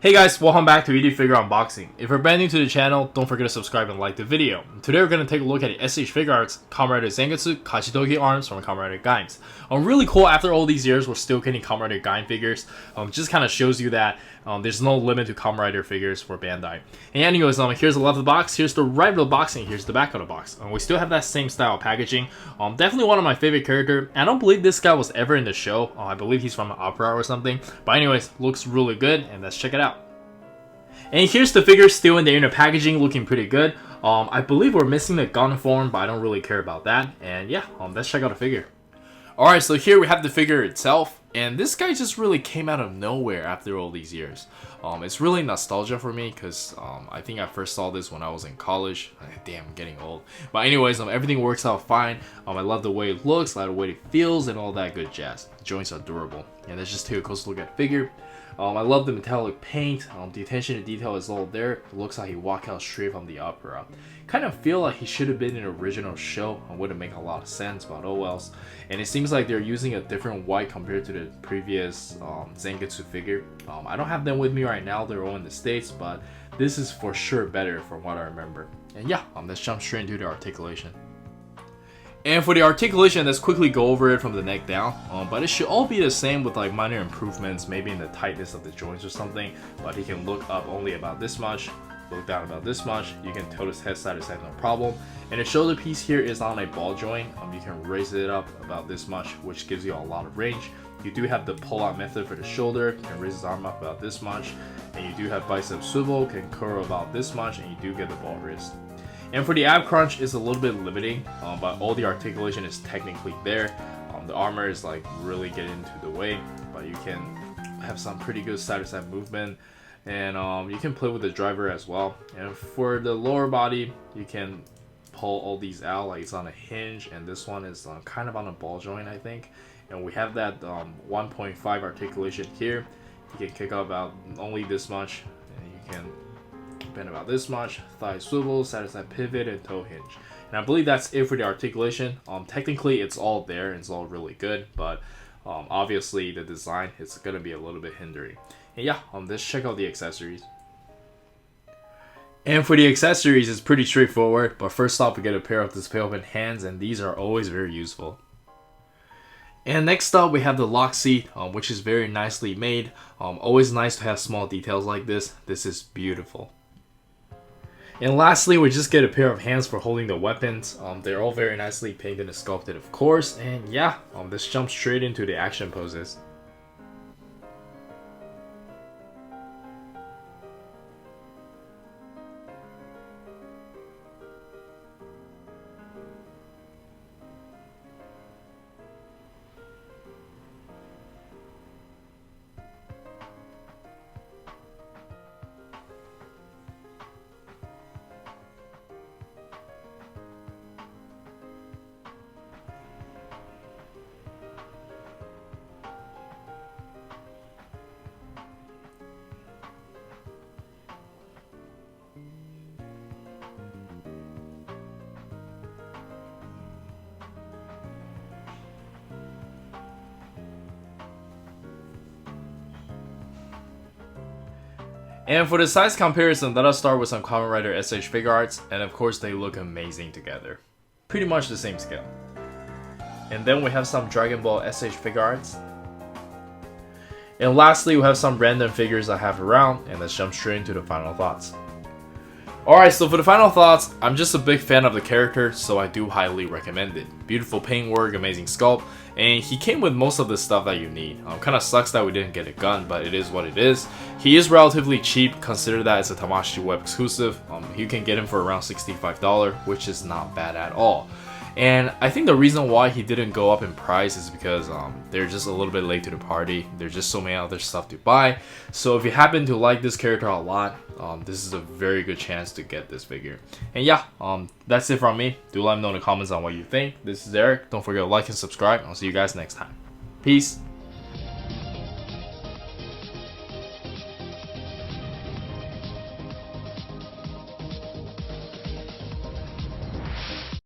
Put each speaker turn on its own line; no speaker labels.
Hey guys, welcome back to ED Figure Unboxing. If you're brand new to the channel, don't forget to subscribe and like the video. Today we're going to take a look at the S.H.Figuarts Kamen Rider Zangetsu Kachidoki arms from Kamen Rider Games. Really cool, after all these years we're still getting Kamen Rider Gaim figures. Just kind of shows you that there's no limit to Kamen Rider figures for Bandai. And anyways, here's the left of the box, here's the right of the box, and here's the back of the box. We still have that same style of packaging. Definitely one of my favorite characters. I don't believe this guy was ever in the show. I believe he's from an opera or something. But anyways, looks really good, and let's check it out. And here's the figure still in the inner packaging, looking pretty good. I believe we're missing the gun form, but I don't really care about that. And yeah, let's check out the figure. Alright, so here we have the figure itself. And this guy just really came out of nowhere after all these years. It's really nostalgia for me because I think I first saw this when I was in college. Damn, I'm getting old. But anyways, everything works out fine. I love the way it looks, I love the way it feels, and all that good jazz. The joints are durable. And let's just take a close look at the figure. I love the metallic paint. The attention to detail is all there. It looks like he walked out straight from the opera. Kind of feel like he should have been in an original show. It wouldn't make a lot of sense, but oh wells. And it seems like they're using a different white compared to the previous Zangetsu figure. I don't have them with me right now. They're all in the States, but this is for sure better from what I remember. And yeah, let's jump straight into the articulation. And for the articulation, let's quickly go over it from the neck down. But it should all be the same with like minor improvements, maybe in the tightness of the joints or something. But he can look up only about this much, look down about this much. You can tilt his head side to side, no problem. And the shoulder piece here is on a ball joint. You can raise it up about this much, which gives you a lot of range. You do have the pull-out method for the shoulder. You can raise his arm up about this much. And you do have bicep swivel, can curl about this much, and you do get the ball wrist. And for the ab crunch, is a little bit limiting, but all the articulation is technically there. The armor is like really getting into the way, but you can have some pretty good side-to-side movement, and you can play with the driver as well. And for the lower body, you can pull all these out, like it's on a hinge, and this one is kind of on a ball joint, I think. And we have that 1.5 articulation here. You can kick up about only this much, and you can bend about this much, thigh swivel, side-to-side pivot, and toe hinge. And I believe that's it for the articulation. Technically it's all there, it's all really good, but obviously the design is gonna be a little bit hindering. And yeah, let's check out the accessories. And for the accessories, it's pretty straightforward, but first off we get a pair of display open hands, and these are always very useful. And next up we have the lock seat, which is very nicely made. Always nice to have small details like this. This is beautiful. And lastly, we just get a pair of hands for holding the weapons. They're all very nicely painted and sculpted, of course. And yeah, let's jump straight into the action poses. And for the size comparison, let us start with some Kamen Rider S.H.Figuarts, and of course they look amazing together. Pretty much the same scale. And then we have some Dragon Ball S.H.Figuarts. And lastly, we have some random figures I have around, and let's jump straight into the final thoughts. Alright, so for the final thoughts, I'm just a big fan of the character, so I do highly recommend it. Beautiful paint work, amazing sculpt, and he came with most of the stuff that you need. Kinda sucks that we didn't get a gun, but it is what it is. He is relatively cheap, consider that it's a Tamashii web exclusive. You can get him for around $65, which is not bad at all. And I think the reason why he didn't go up in price is because they're just a little bit late to the party. There's just so many other stuff to buy. So if you happen to like this character a lot, this is a very good chance to get this figure. And yeah, that's it from me. Do let me know in the comments on what you think. This is Eric. Don't forget to like and subscribe. I'll see you guys next time. Peace.